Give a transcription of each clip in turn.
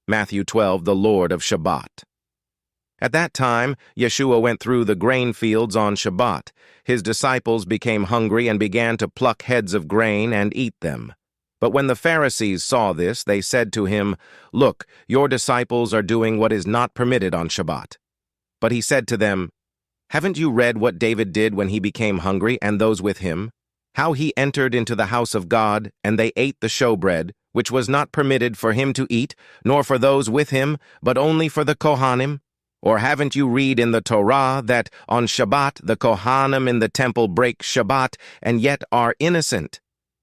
Matthew 12, the Lord of Shabbat. At that time, Yeshua went through the grain fields on Shabbat. His disciples became hungry and began to pluck heads of grain and eat them. But when the Pharisees saw this, they said to him, "Look, your disciples are doing what is not permitted on Shabbat." But he said to them, "Haven't you read what David did when he became hungry and those with him? How he entered into the house of God, and they ate the showbread, which was not permitted for him to eat, nor for those with him, but only for the Kohanim? Or haven't you read in the Torah that on Shabbat the Kohanim in the temple break Shabbat and yet are innocent?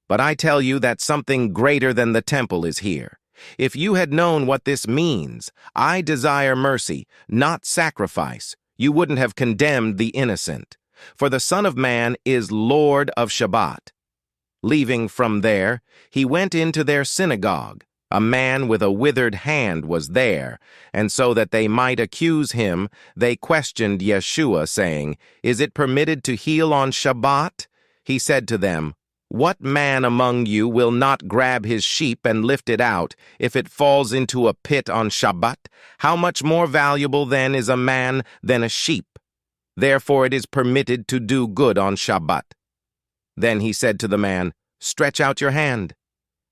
But I tell you that something greater than the temple is here. If you had known what this means, I desire mercy, not sacrifice, you wouldn't have condemned the innocent. For the Son of Man is Lord of Shabbat." Leaving from there, he went into their synagogue. A man with a withered hand was there, and so that they might accuse him, they questioned Yeshua, saying, "Is it permitted to heal on Shabbat?" He said to them, "What man among you will not grab his sheep and lift it out if it falls into a pit on Shabbat? How much more valuable then is a man than a sheep? Therefore it is permitted to do good on Shabbat." Then he said to the man, "Stretch out your hand."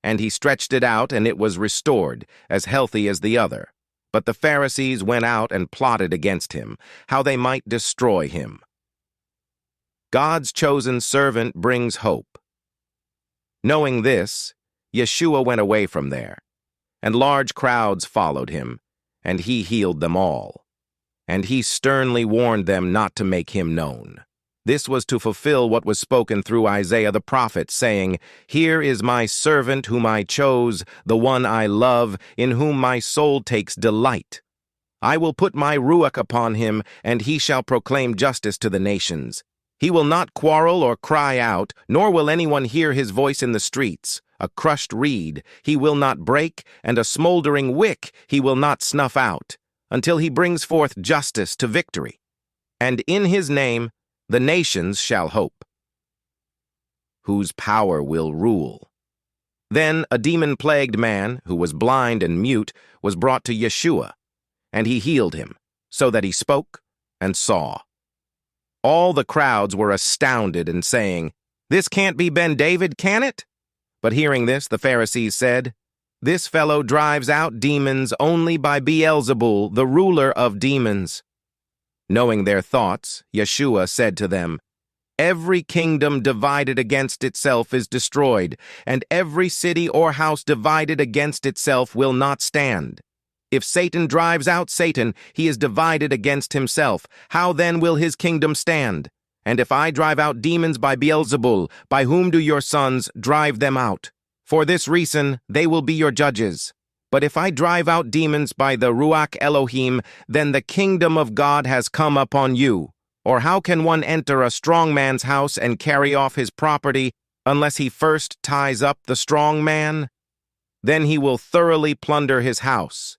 And he stretched it out, and it was restored, as healthy as the other. But the Pharisees went out and plotted against him, how they might destroy him. God's chosen servant brings hope. Knowing this, Yeshua went away from there, and large crowds followed him, and he healed them all. And he sternly warned them not to make him known. This was to fulfill what was spoken through Isaiah the prophet, saying, "Here is my servant whom I chose, the one I love, in whom my soul takes delight. I will put my ruach upon him, and he shall proclaim justice to the nations. He will not quarrel or cry out, nor will anyone hear his voice in the streets. A crushed reed he will not break, and a smoldering wick he will not snuff out, until he brings forth justice to victory. And in his name the nations shall hope." Whose power will rule. Then a demon-plagued man, who was blind and mute, was brought to Yeshua, and he healed him, so that he spoke and saw. All the crowds were astounded and saying, "This can't be Ben David, can it?" But hearing this, the Pharisees said, "This fellow drives out demons only by Beelzebul, the ruler of demons." Knowing their thoughts, Yeshua said to them, "Every kingdom divided against itself is destroyed, and every city or house divided against itself will not stand. If Satan drives out Satan, he is divided against himself. How then will his kingdom stand? And if I drive out demons by Beelzebul, by whom do your sons drive them out? For this reason, they will be your judges. But if I drive out demons by the Ruach Elohim, then the kingdom of God has come upon you. Or how can one enter a strong man's house and carry off his property unless he first ties up the strong man? Then he will thoroughly plunder his house.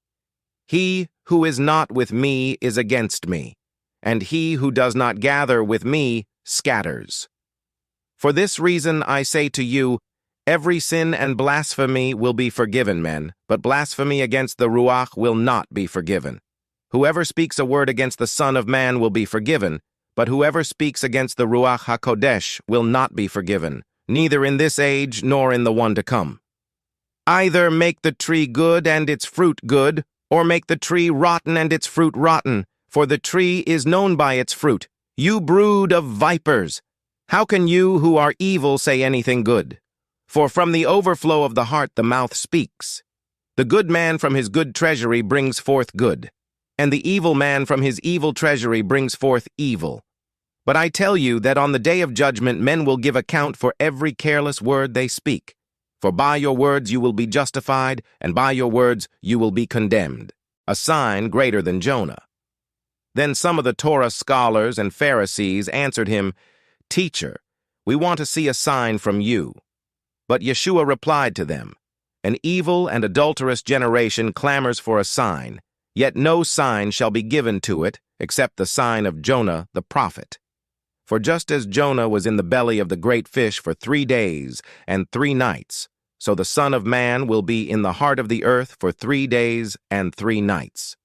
He who is not with me is against me, and he who does not gather with me scatters. For this reason I say to you, every sin and blasphemy will be forgiven men, but blasphemy against the Ruach will not be forgiven. Whoever speaks a word against the Son of Man will be forgiven, but whoever speaks against the Ruach HaKodesh will not be forgiven, neither in this age nor in the one to come. Either make the tree good and its fruit good, or make the tree rotten and its fruit rotten, for the tree is known by its fruit. You brood of vipers! How can you who are evil say anything good? For from the overflow of the heart the mouth speaks. The good man from his good treasury brings forth good, and the evil man from his evil treasury brings forth evil. But I tell you that on the day of judgment men will give account for every careless word they speak. For by your words you will be justified, and by your words you will be condemned. A sign greater than Jonah. Then some of the Torah scholars and Pharisees answered him, "Teacher, we want to see a sign from you." But Yeshua replied to them, "An evil and adulterous generation clamors for a sign, yet no sign shall be given to it except the sign of Jonah the prophet. For just as Jonah was in the belly of the great fish for 3 days and 3 nights, So the Son of Man will be in the heart of the earth for 3 days and 3 nights.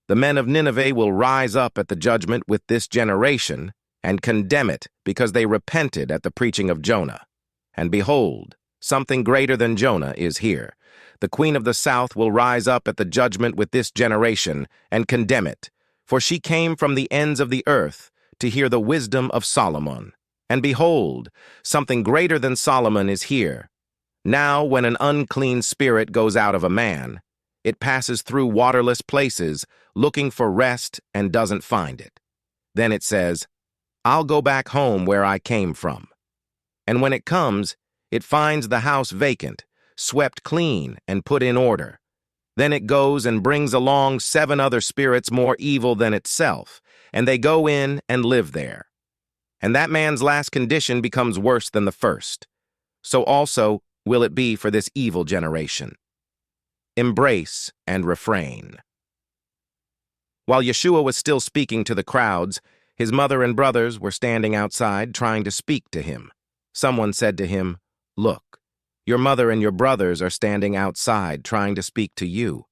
The men of Nineveh will rise up at the judgment with this generation and condemn it because they repented at the preaching of Jonah. And behold, something greater than Jonah is here. The queen of the south will rise up at the judgment with this generation and condemn it, for she came from the ends of the earth to hear the wisdom of Solomon. And behold, something greater than Solomon is here. Now, when an unclean spirit goes out of a man, it passes through waterless places, looking for rest and doesn't find it. Then it says, "I'll go back home where I came from." And when it comes, it finds the house vacant, swept clean and put in order. Then it goes and brings along 7 other spirits more evil than itself, and they go in and live there. And that man's last condition becomes worse than the first. So also will it be for this evil generation. Embrace and refrain. While Yeshua was still speaking to the crowds, his mother and brothers were standing outside trying to speak to him. Someone said to him, "Look, your mother and your brothers are standing outside trying to speak to you."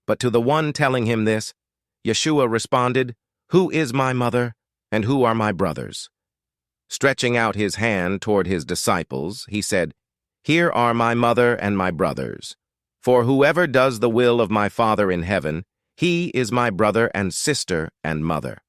But to the one telling him this, Yeshua responded, "Who is my mother and who are my brothers?" Stretching out his hand toward his disciples, he said, "Here are my mother and my brothers. For whoever does the will of my Father in heaven, he is my brother and sister and mother."